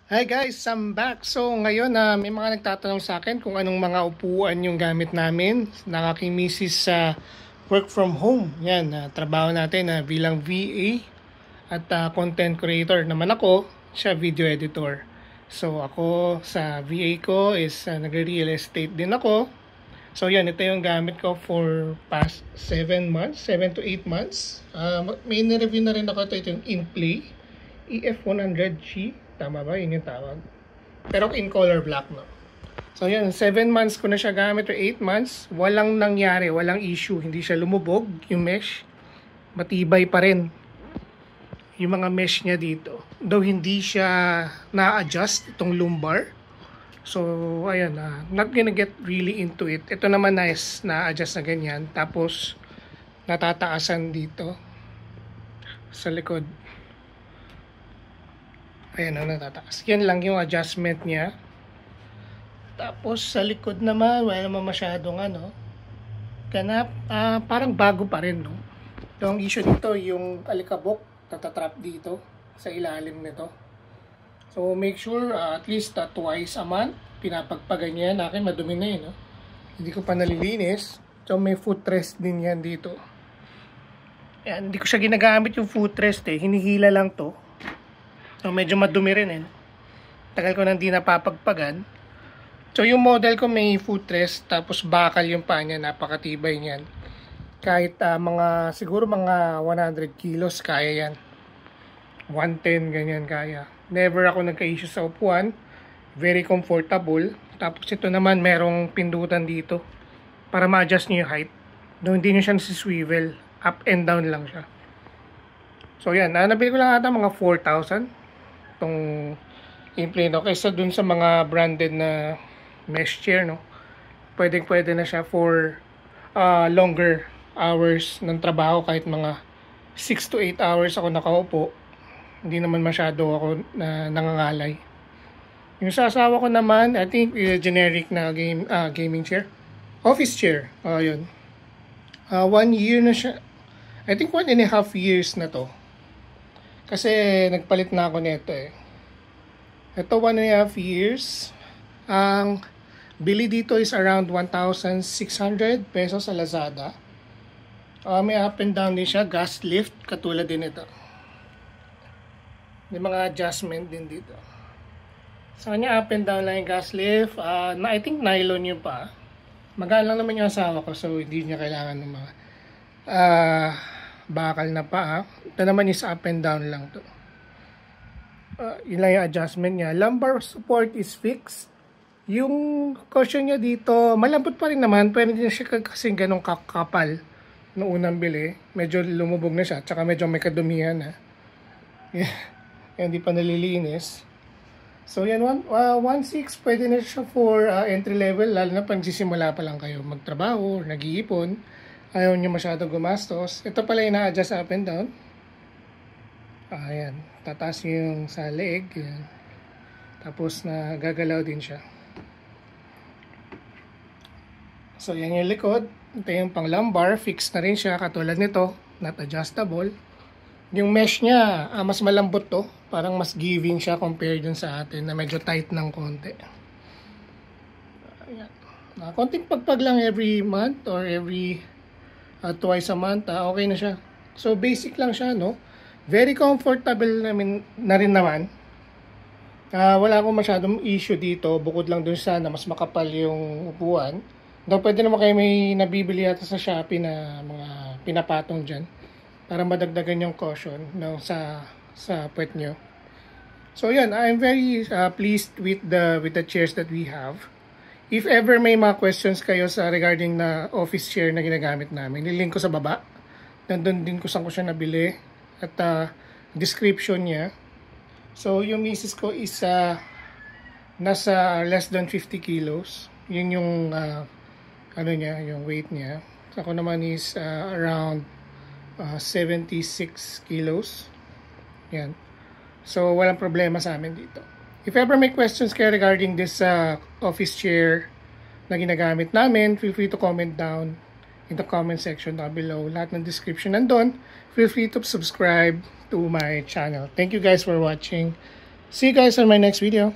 Hi guys, I'm back. So ngayon may mga nagtatanong sa akin kung anong mga upuan yung gamit namin ng aking misis sa work from home. Yan, trabaho natin bilang VA at content creator naman ako, siya video editor. So ako sa VA ko is nagre-real estate din ako. So yan, ito yung gamit ko for past 7 months, 7 to 8 months. May review na rin ako ito yung InPlay EF100G. Tama ba? Yun yung tawag. Pero in color black, no? So yan, 7 months ko na siya gamit or 8 months. Walang nangyari, walang issue. Hindi siya lumubog, yung mesh. Matibay pa rin yung mga mesh niya dito. Though hindi siya na-adjust itong lumbar. So, ayan, not gonna get really into it. Ito naman nice, na-adjust na ganyan. Tapos, natataasan dito sa likod. Ayan, natataas. Yan lang yung adjustment niya. Tapos, sa likod naman, wala naman masyadong ganap. Parang bago pa rin, no? Yung issue dito, yung alikabok, tatatrap dito sa ilalim nito. So, make sure at least twice a month, pinapagpagan niya. Akin, madumi na yun, no? Hindi ko pa nalilinis. So, may footrest din yan dito. Ayan, hindi ko siya ginagamit yung footrest hinihila lang to. So, medyo madumi rin Tagal ko nang di napapagpagan. So, yung model ko may footrest, tapos bakal yung paa niya, napakatibay niyan. Kahit siguro mga 100 kilos, kaya yan. 110, ganyan kaya. Never ako nagka-issue sa upuan. Very comfortable. Tapos ito naman, merong pindutan dito para ma-adjust niyo yung height. Doon hindi niyo siya nasi-swivel. Up and down lang siya. So, yan. Nabili ko lang ata mga 4,000. Itong InPlay, no? Kaysa dun sa mga branded na mesh chair, no? Pwede na siya for longer hours ng trabaho. Kahit mga 6 to 8 hours ako nakaupo, hindi naman masyado ako nangangalay. Yung sa asawa ko naman, I think generic na gaming chair, office chair. Yun. 1 year na siya. I think 1.5 years na to. Kasi nagpalit na ako nito Ito 1.5 years. Ang bili dito is around 1,600 pesos sa Lazada. May up and down din siya. Gas lift. Katulad din ito. May mga adjustment din dito. Sa kanya up and down lang yung gas lift. I think nylon yun pa. Magaan lang naman yung asawa ko. So hindi niya kailangan ng mga bakal na pa. Ito naman is up and down lang to. Yun lang yung adjustment niya. Lumbar support is fixed. Yung cushion niya dito, malambot pa rin naman. Pwede din siya kasing ganong kakapal noong unang bili. Medyo lumubog na siya. Tsaka medyo may kadumihan Hindi pa nalilinis. So yan, 1.6 pwede na siya for entry level. Lalo na pag sisimula pa lang kayo magtrabaho, nag-iipon. Ayaw nyo masyado gumastos. Ito pala yung na-adjust up and down. Ayan. Tataas yung sa leg. Yan. Tapos gagalaw din siya. So yan yung likod. Ito yung pang lumbar. Fixed na rin siya. Katulad nito. Not adjustable. Yung mesh niya, mas malambot to. Parang mas giving siya compared dun sa atin na medyo tight ng konti. Ayan. Konting pagpag lang every month or every twice a month, okay na siya. So basic lang siya, no? Very comfortable na rin naman. Wala akong masyadong issue dito, bukod lang dun sa na mas makapal yung upuan. Though pwede naman kayo may nabibili yata sa Shopee na mga pinapatong dyan para madagdagan yung cushion, no, sa puwet nyo. So yan, I'm very pleased with the chairs that we have. If ever may mga questions kayo regarding na office chair na ginagamit namin, nilink ko sa baba. Nandun din ko saan ko siya nabili. At description niya. So, yung misis ko is nasa less than 50 kilos. Yun yung niya, yung weight niya. Ako naman is around 76 kilos. Yan. So, walang problema sa amin dito. If ever may questions kayo regarding this office chair na ginagamit namin, feel free to comment down in the comment section down below. Lahat ng description nandun. Feel free to subscribe to my channel. Thank you guys for watching. See you guys on my next video.